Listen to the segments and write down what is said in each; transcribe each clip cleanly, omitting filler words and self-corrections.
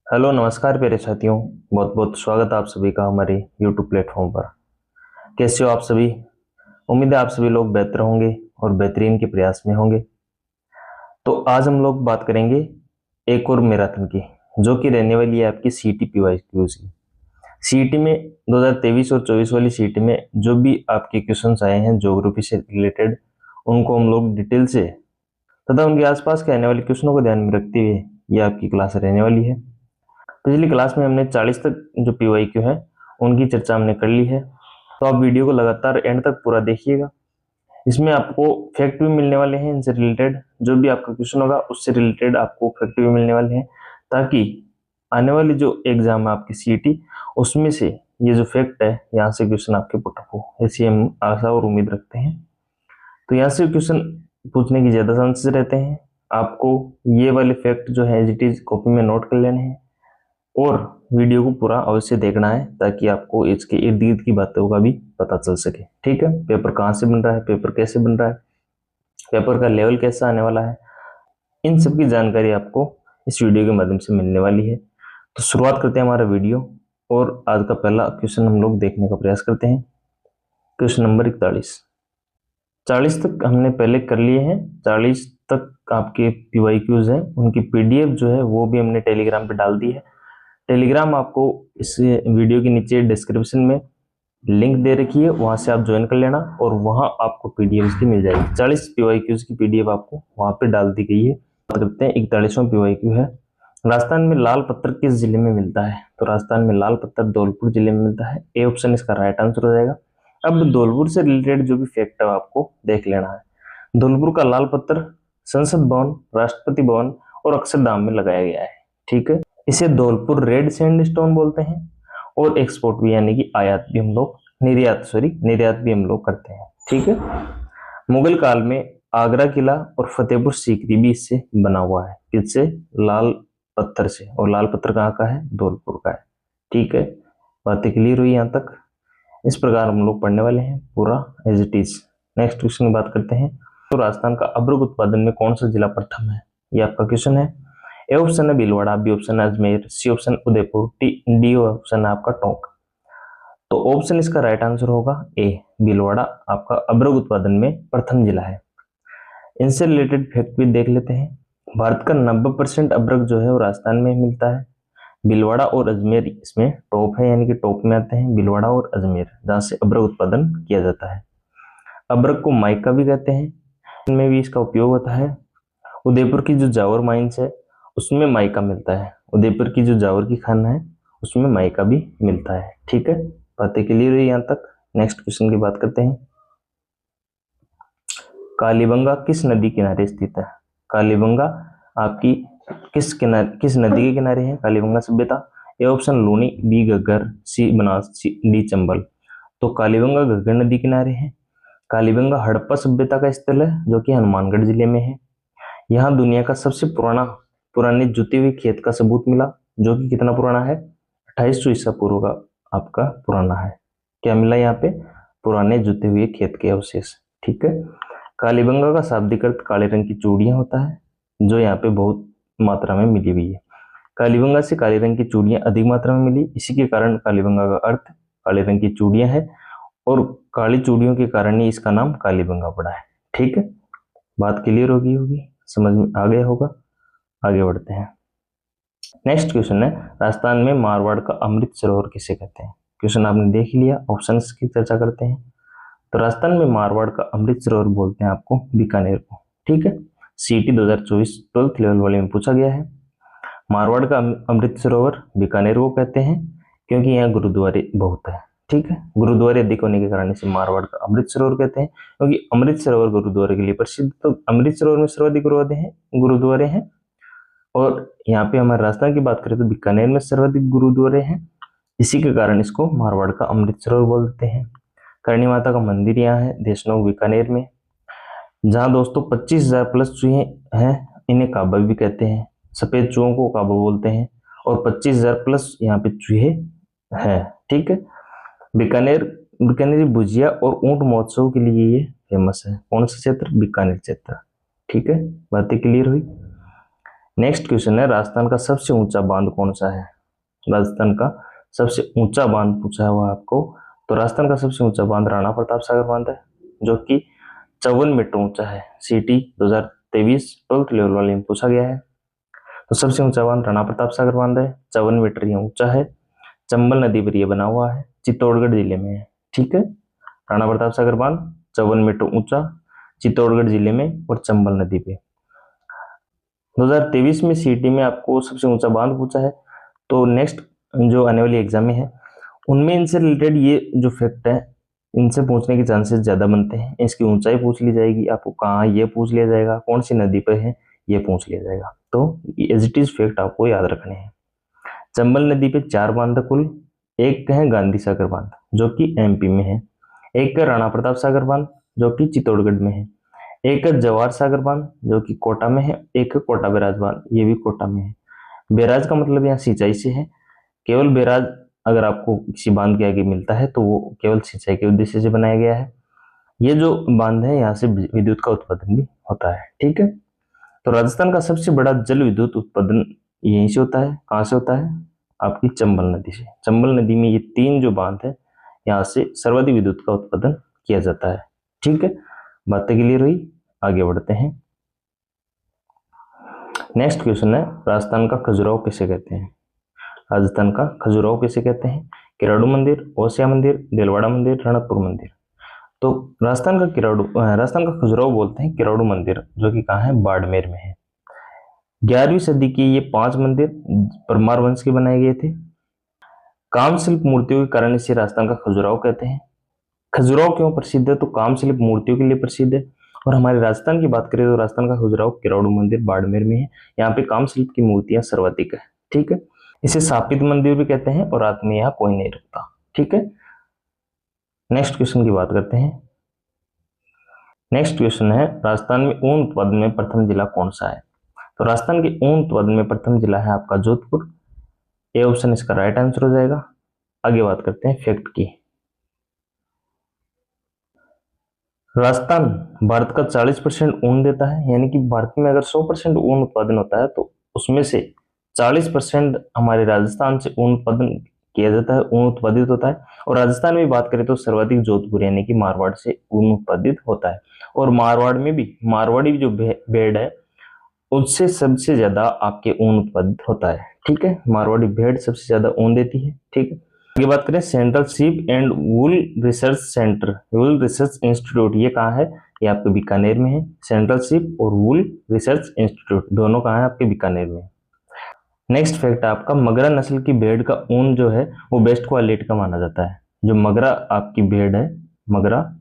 Hello नमस्कार प्यारे साथियों। बहुत बहुत स्वागत है आप सभी का हमारे YouTube प्लेटफॉर्म पर। कैसे हो आप सभी? उम्मीद है आप सभी लोग बेहतर होंगे और बेहतरीन के प्रयास में होंगे। तो आज हम लोग बात करेंगे एक और मैराथन की, जो कि रहने वाली है आपकी सीईटी पीवाईक्यूज की। सीईटी में 2023 और 24 वाली सीईटी में जो भी आपके क्वेश्चंस आए हैं ज्योग्राफी से रिलेटेड, उनको हम लोग डिटेल से तथा उनके आसपास के आने वाले क्वेश्चनों को ध्यान में रखते हुए ये आपकी क्लास रहने वाली है। पिछली क्लास में हमने 40 तक जो पीवाईक्यू है उनकी चर्चा हमने कर ली है। तो आप वीडियो को लगातार एंड तक पूरा देखिएगा। इसमें आपको फैक्ट भी मिलने वाले हैं इनसे रिलेटेड, जो भी आपका क्वेश्चन होगा उससे रिलेटेड आपको फैक्ट भी मिलने वाले हैं, ताकि आने वाली जो एग्जाम है आपकी सीईटी, उसमें से ये जो फैक्ट है यहाँ से क्वेश्चन आपके पुट अप हो, ऐसी हम आशा और उम्मीद रखते हैं। तो यहाँ से क्वेश्चन पूछने की ज्यादा चांसेस रहते हैं। आपको ये वाले फैक्ट जो है एज इट इज कॉपी में नोट कर लेने हैं और वीडियो को पूरा अवश्य देखना है, ताकि आपको इसके इर्द गिर्द की बातों का भी पता चल सके। ठीक है, पेपर कहाँ से बन रहा है, पेपर कैसे बन रहा है, पेपर का लेवल कैसा आने वाला है, इन सब की जानकारी आपको इस वीडियो के माध्यम से मिलने वाली है। तो शुरुआत करते हैं हमारा वीडियो, और आज का पहला क्वेश्चन हम लोग देखने का प्रयास करते हैं। Question number 41। 40 तक हमने पहले कर लिए हैं। 40 तक आपके पीवाईक्यूज हैं, उनकी पीडीएफ जो है वो भी हमने टेलीग्राम पे डाल दी है। टेलीग्राम आपको इस वीडियो के नीचे डिस्क्रिप्शन में लिंक दे रखी है, वहां से आप ज्वाइन कर लेना और वहां आपको पीडीएफ की मिल जाएगी। 40 पीवाईक्यूज की पीडीएफ आपको वहां पे डाल दी गई है। बात करते हैं 41वां पीवाईक्यू है, राजस्थान में लाल पत्थर किस जिले में मिलता है? तो राजस्थान में लाल पत्थर धौलपुर जिले में मिलता है। ए ऑप्शन इसका राइट आंसर हो जाएगा। अब धौलपुर से रिलेटेड जो भी फैक्ट है आपको देख लेना है। धौलपुर का लाल पत्थर संसद भवन, राष्ट्रपति भवन और अक्षरधाम में लगाया गया है। ठीक है, इसे धौलपुर रेड सैंडस्टोन बोलते हैं। और एक्सपोर्ट भी यानी कि आयात भी हम लोग, निर्यात भी हम लोग करते हैं। ठीक है, मुगल काल में आगरा किला और फतेहपुर सीकरी भी इससे बना हुआ है। किससे? लाल पत्थर से। और लाल पत्थर कहाँ का है? धौलपुर का है। ठीक है, बातें क्लियर हुई यहाँ तक? इस प्रकार हम लोग पढ़ने वाले हैं पूरा as it is. Next question की बात करते हैं। तो राजस्थान का अब्रक उत्पादन में कौन सा जिला प्रथम है? ये आपका क्वेश्चन है। ए ऑप्शन है भीलवाड़ा, बी ऑप्शन है Ajmer, C option Udaipur, D option है आपका टोंक। तो ऑप्शन इसका राइट आंसर होगा ए, भीलवाड़ा आपका अब्रक उत्पादन में प्रथम जिला है। इनसे रिलेटेड फैक्ट भी देख लेते हैं। भारत का 90% अब्रक जो है वो राजस्थान में मिलता है। भीलवाड़ा और अजमेर इसमें टॉप है, यानी कि टॉप में आते हैं भीलवाड़ा और अजमेर, जहां से अब्रक उत्पादन किया जाता है। अब्रक को माइका भी कहते हैं, इनमें भी इसका उपयोग होता है। उदयपुर की जो जावर माइंस है उसमें माइका मिलता है। उदयपुर की जो जावर की खान है उसमें माइका भी मिलता है। ठीक है, बातें क्लियर हुई यहाँ तक? नेक्स्ट क्वेश्चन की बात करते हैं। कालीबंगा किस नदी किनारे स्थित है? कालीबंगा आपकी किस नदी के किनारे है कालीबंगा सभ्यता? A option Luni, B Ghaggar, C Banas, D Chambal. तो कालीबंगा घग्गर नदी किनारे है। कालीबंगा हड़प्पा सभ्यता का स्थल है, जो कि हनुमानगढ़ जिले में है। यहाँ दुनिया का सबसे पुराने जुते हुए खेत का सबूत मिला, जो कि कितना पुराना है? 2800 ईसा पूर्व का आपका पुराना है। क्या मिला यहाँ पे? पुराने जुते हुए खेत के अवशेष। ठीक है, कालीबंगा का शाब्दिक अर्थ काले रंग की चूड़ियां होता है, जो यहाँ पे बहुत मात्रा में मिली हुई है। कालीबंगा से काले रंग की चूड़ियां अधिक मात्रा में मिली, इसी के कारण कालीबंगा का अर्थ काले रंग की चूड़ियां है, और काली चूड़ियों के कारण ही इसका नाम कालीबंगा पड़ा है। ठीक है, बात क्लियर होगी, समझ में आ गया होगा? आगे बढ़ते हैं। नेक्स्ट क्वेश्चन है, राजस्थान में मारवाड़ का अमृत सरोवर किसे कहते हैं? क्वेश्चन आपने देख लिया, ऑप्शंस की चर्चा करते हैं। तो राजस्थान में मारवाड़ का अमृत सरोवर बोलते हैं आपको बीकानेर को। ठीक है, सीटी 2024 12th लेवल वाले में पूछा गया है। मारवाड़ का अमृत सरोवर बीकानेर को कहते हैं क्योंकि यहाँ गुरुद्वारे बहुत है। ठीक है, गुरुद्वारे अधिक होने के कारण इसे मारवाड़ का अमृत सरोवर कहते हैं, क्योंकि अमृत सरोवर गुरुद्वारे के लिए प्रसिद्ध। तो अमृत सरोवर में सर्वाधिक गुरुद्वारे हैं। और यहाँ पे हमारे राजस्थान की बात करें तो बीकानेर में सर्वाधिक गुरुद्वारे हैं, इसी के कारण इसको मारवाड़ का अमृत सरोवर बोलते हैं। करणी माता का मंदिर यहाँ है देशनोक बीकानेर में, जहाँ दोस्तों 25,000 प्लस चूहे हैं। इन्हें काबा भी कहते हैं, सफेद चूहों को काबा बोलते हैं, और 25,000 प्लस यहाँ पे चूहे हैं। ठीक है, बीकानेर बीकानेरी भुजिया और ऊंट महोत्सव के लिए ये फेमस है। कौन सा क्षेत्र? बीकानेर क्षेत्र। ठीक है, बातें क्लियर हुई? नेक्स्ट क्वेश्चन है, राजस्थान का सबसे ऊंचा बांध कौन सा है? राजस्थान का सबसे ऊंचा बांध पूछा है वो आपको। तो राजस्थान का सबसे ऊंचा बांध राणा प्रताप सागर बांध है, जो कि 54 मीटर ऊंचा है। सीटी 2023 12th लेवल वाले में पूछा गया है। तो सबसे ऊंचा बांध राणा प्रताप सागर बांध है, 54 मीटर ये ऊंचा है। चंबल नदी पर यह बना हुआ है, चित्तौड़गढ़ जिले में है। ठीक है, राणा प्रताप सागर बांध 54 मीटर ऊंचा, चित्तौड़गढ़ जिले में और चंबल नदी पे। 2023 में सीटी में आपको सबसे ऊंचा बांध पूछा है। तो नेक्स्ट जो आने वाली एग्जाम में है उनमें इनसे रिलेटेड ये जो फैक्ट है इनसे पूछने के चांसेस ज्यादा बनते हैं। इसकी ऊंचाई पूछ ली जाएगी आपको, कहाँ ये पूछ लिया जाएगा, कौन सी नदी पे है ये पूछ लिया जाएगा। तो एज इट इज फैक्ट आपको याद रखने हैं। चंबल नदी पे 4 बांध कुल, एक है गांधी सागर बांध जो कि एमपी में है, एक है राणा प्रताप सागर बांध जो कि चित्तौड़गढ़ में है, एक है जवाहर सागर बांध जो कि कोटा में है, एक है कोटा बैराज बांध ये भी कोटा में है। बैराज का मतलब यहाँ सिंचाई से है। केवल बैराज अगर आपको किसी बांध के आगे मिलता है तो वो केवल सिंचाई के उद्देश्य से बनाया गया है। ये जो बांध है यहाँ से विद्युत का उत्पादन भी होता है। ठीक है, तो राजस्थान का सबसे बड़ा जल विद्युत उत्पादन यहीं से होता है। कहाँ से होता है? आपकी चंबल नदी से। चंबल नदी में ये 3 जो बांध है यहाँ से सर्वाधिक विद्युत का उत्पादन किया जाता है। ठीक है, बातें क्लियर हुई, आगे बढ़ते हैं। नेक्स्ट क्वेश्चन है, राजस्थान का खजुराहो किसे कहते हैं? राजस्थान का खजुराहो किसे कहते हैं? किराड़ू मंदिर, ओसिया मंदिर, दिलवाड़ा मंदिर, रणकपुर मंदिर। तो राजस्थान का खजुराहो बोलते हैं किराड़ू मंदिर, जो कि कहाँ है? बाड़मेर में है। 11वीं सदी के ये 5 मंदिर परमार वंश के बनाए गए थे। काम शिल्प मूर्तियों के कारण इसे राजस्थान का खजुराहो कहते हैं। खजुराहो क्यों प्रसिद्ध है? तो काम शिल्प मूर्तियों के लिए प्रसिद्ध है। और हमारे राजस्थान की बात करें तो राजस्थान का खजुराहो किराड़ू मंदिर बाड़मेर में है। यहाँ पे काम शिल्प की मूर्तियां सर्वाधिक है। ठीक है, इसे स्थापित मंदिर भी कहते हैं और रात में यहाँ कोई नहीं रुकता। ठीक है, नेक्स्ट क्वेश्चन की बात करते हैं। नेक्स्ट क्वेश्चन है, राजस्थान में ऊन उत्पादन में प्रथम जिला कौन सा है? तो राजस्थान के ऊन उत्पादन में प्रथम जिला है आपका जोधपुर। ए ऑप्शन इसका राइट आंसर हो जाएगा। आगे बात करते हैं फैक्ट की। राजस्थान भारत का 40% ऊन देता है, यानी कि भारत में अगर 100% ऊन उत्पादन होता है तो उसमें से 40% हमारे राजस्थान से ऊन उत्पादन किया जाता है, ऊन उत्पादित होता है। और राजस्थान में बात करें तो सर्वाधिक जोधपुर यानी कि मारवाड़ से ऊन उत्पादित होता है। और मारवाड़ में भी मारवाड़ी जो भेड़ है उससे सबसे ज्यादा आपके ऊन उत्पादित होता है। ठीक है, मारवाड़ी भेड़ सबसे ज्यादा ऊन देती है। ठीक है, आगे बात करें central ship and wool research centre, wool research institute, ये कहाँ है? ये आपके बीकानेर में है। सेंट्रल शिप और वूल रिसर्च इंस्टीट्यूट दोनों कहाँ है? आपके बीकानेर में। नेक्स्ट फैक्ट आपका, मगरा नस्ल की भेड़ का ऊन जो है वो बेस्ट क्वालिटी का माना जाता है। जो मगरा आपकी भेड़ है, मगरा,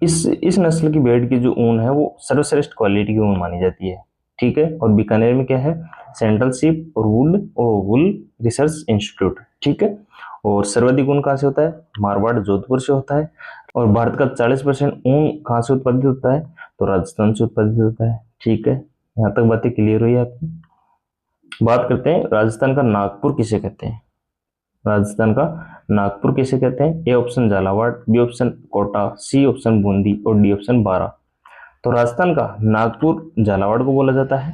इस नस्ल की भेड़ की जो ऊन है वो सर्वश्रेष्ठ क्वालिटी की ऊन मानी जाती है। ठीक है, और बीकानेर में क्या है? सेंट्रल शिप और वुल रिसर्च इंस्टीट्यूट। ठीक है, और सर्वाधिक ऊन कहाँ से होता है? मारवाड़ जोधपुर से होता है। और भारत का 40% ऊन कहाँ से उत्पादित होता है? तो राजस्थान से उत्पादित होता है। ठीक है, यहाँ तक बातें क्लियर हुई आपकी। बात करते हैं राजस्थान का नागपुर किसे कहते हैं? राजस्थान का नागपुर किसे कहते हैं? A option Jhalawar, B option Kota, C option Bundi और डी ऑप्शन बारां। तो राजस्थान का नागपुर झालावाड़ को बोला जाता है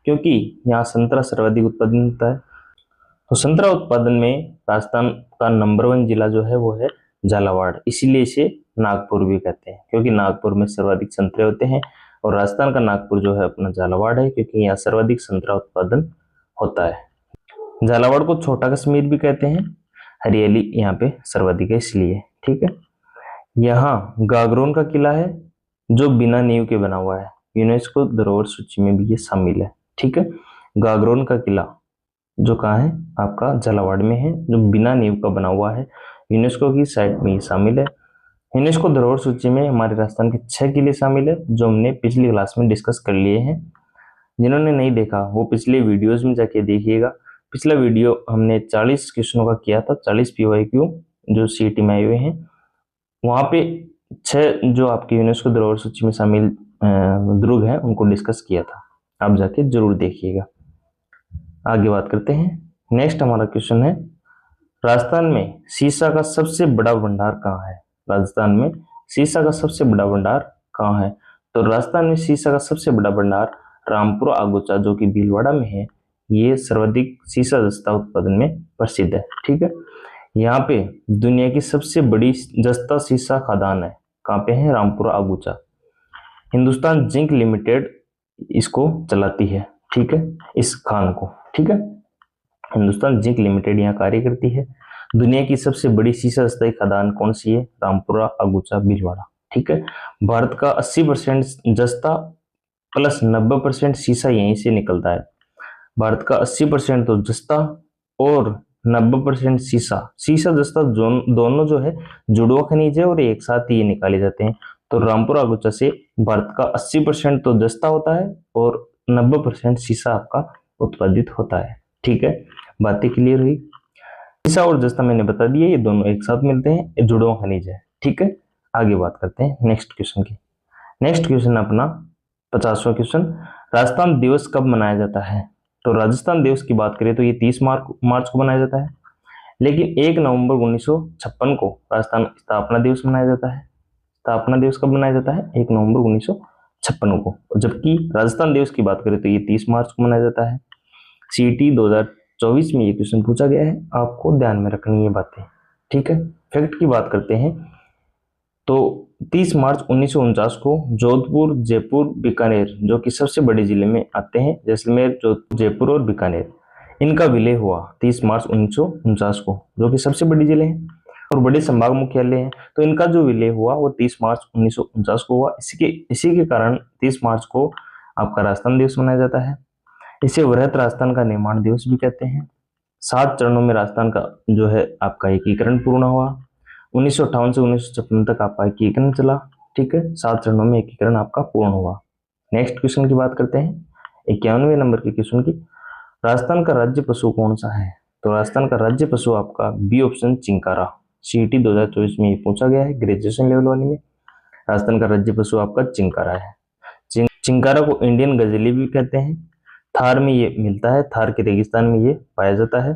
क्योंकि यहाँ संतरा सर्वाधिक उत्पादन होता है। तो संतरा उत्पादन में राजस्थान का नंबर 1 जिला जो है वो है झालावाड़, इसीलिए इसे नागपुर भी कहते हैं क्योंकि नागपुर में सर्वाधिक संतरे होते हैं। और राजस्थान का नागपुर जो है अपना झालावाड़ है क्योंकि यहाँ सर्वाधिक संतरा उत्पादन होता है। झालावाड़ को छोटा कश्मीर भी कहते हैं, हरियाली यहाँ पे सर्वाधिक है इसलिए। ठीक है, यहाँ गागरोन का किला है जो बिना नींव के बना हुआ है, यूनेस्को धरोहर सूची में भी ये शामिल है। ठीक है, गागरोन का किला जो कहाँ है? आपका झालावाड़ में है, जो बिना नींव का बना हुआ है, यूनेस्को की साइट में ये शामिल है। यूनेस्को धरोहर सूची में हमारे राजस्थान के 6 किले शामिल है जो हमने पिछली क्लास में डिस्कस कर लिए हैं। जिन्होंने नहीं देखा वो पिछले वीडियोज में जाके देखिएगा। पिछला वीडियो हमने 40 क्वेश्चनों का किया था, 40 PYQ जो सीटी में आए हुए हैं। वहां पे 6 जो आपके यूनेस्को धरोहर सूची में शामिल दुर्ग हैं उनको डिस्कस किया था, आप जाके जरूर देखिएगा। आगे बात करते हैं। नेक्स्ट हमारा क्वेश्चन है, राजस्थान में सीसा का सबसे बड़ा भंडार कहाँ है? राजस्थान में सीसा का सबसे बड़ा भंडार कहाँ है? तो राजस्थान में सीसा का सबसे बड़ा भंडार रामपुरा अगुचा जो कि भीलवाड़ा में है, ये सर्वाधिक सीसा जस्ता उत्पादन में प्रसिद्ध है। ठीक है, यहाँ पे दुनिया की सबसे बड़ी जस्ता सीसा खदान है, कहाँ पे है? रामपुरा अगुचा। हिंदुस्तान जिंक लिमिटेड इसको चलाती है। ठीक है, इस खान को। ठीक है, हिंदुस्तान जिंक लिमिटेड यहाँ कार्य करती है। दुनिया की सबसे बड़ी सीसा जस्ता खदान कौन सी है? रामपुरा अगुचा भीलवाड़ा। ठीक है, भारत का 80% जस्ता प्लस 90% सीसा यहीं से निकलता है। भारत का 80% तो जस्ता और 90% सीसा। सीसा जस्ता दोनों जो है जुड़वा खनिज है और एक साथ ही ये निकाले जाते हैं। तो रामपुरा अगुचा से भारत का 80% तो जस्ता होता है और 90% सीसा आपका उत्पादित होता है। ठीक है, बातें क्लियर हुई? सीसा और जस्ता मैंने बता दिया, ये दोनों एक साथ मिलते हैं, ये जुड़वा खनिज है। ठीक है, आगे बात करते हैं नेक्स्ट क्वेश्चन की। नेक्स्ट क्वेश्चन अपना 50वां क्वेश्चन, राजस्थान दिवस कब मनाया जाता है? तो राजस्थान दिवस की बात करें तो ये 30 मार्च को मनाया जाता है, लेकिन 1 नवंबर 1956 को राजस्थान स्थापना दिवस मनाया जाता है। स्थापना दिवस कब मनाया जाता है? 1 नवंबर 1956 को। जबकि राजस्थान दिवस की बात करें तो ये 30 मार्च को मनाया जाता है। सीटी 2024 में ये क्वेश्चन पूछा गया है, आपको ध्यान में रखनी ये बातें। ठीक है, फैक्ट की बात करते हैं तो 30 मार्च 1949 को जोधपुर, जयपुर, बीकानेर जो कि सबसे बड़े जिले में आते हैं, जैसलमेर, जयपुर और बीकानेर, इनका विलय हुआ 30 मार्च 1949 को, जो कि सबसे बड़े जिले हैं और बड़े संभाग मुख्यालय हैं। तो इनका जो विलय हुआ वो 30 मार्च 1949 को हुआ। इसी के कारण 30 मार्च को आपका राजस्थान दिवस मनाया जाता है। इसे वृहत राजस्थान का निर्माण दिवस भी कहते हैं। 7 चरणों में राजस्थान का जो है आपका एकीकरण पूर्ण हुआ। 1958 से 1956 तक आपका एकीकरण चला। ठीक है, 7 चरणों में एकीकरण आपका पूर्ण हुआ। नेक्स्ट क्वेश्चन की बात करते हैं 51वें नंबर के क्वेश्चन की, राजस्थान का राज्य पशु कौन सा है? तो राजस्थान का राज्य पशु आपका बी ऑप्शन चिंकारा। सीटी 2024 में ये पूछा गया है ग्रेजुएशन लेवल वाले में। राजस्थान का राज्य पशु आपका चिंकारा है। चिंकारा को इंडियन गजेली भी कहते हैं। थार में ये मिलता है, थार के रेगिस्तान में ये पाया जाता है।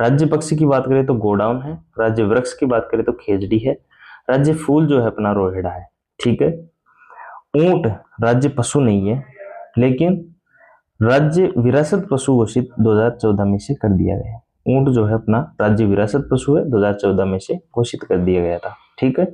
राज्य पक्षी की बात करें तो गोडाउन है। राज्य वृक्ष की बात करें तो खेजड़ी है। राज्य फूल जो है अपना रोहिड़ा है। ठीक है, ऊंट राज्य पशु नहीं है, लेकिन राज्य विरासत पशु घोषित 2014 में से कर दिया गया है। ऊंट जो है अपना राज्य विरासत पशु है, 2014 में से घोषित कर दिया गया था। ठीक है,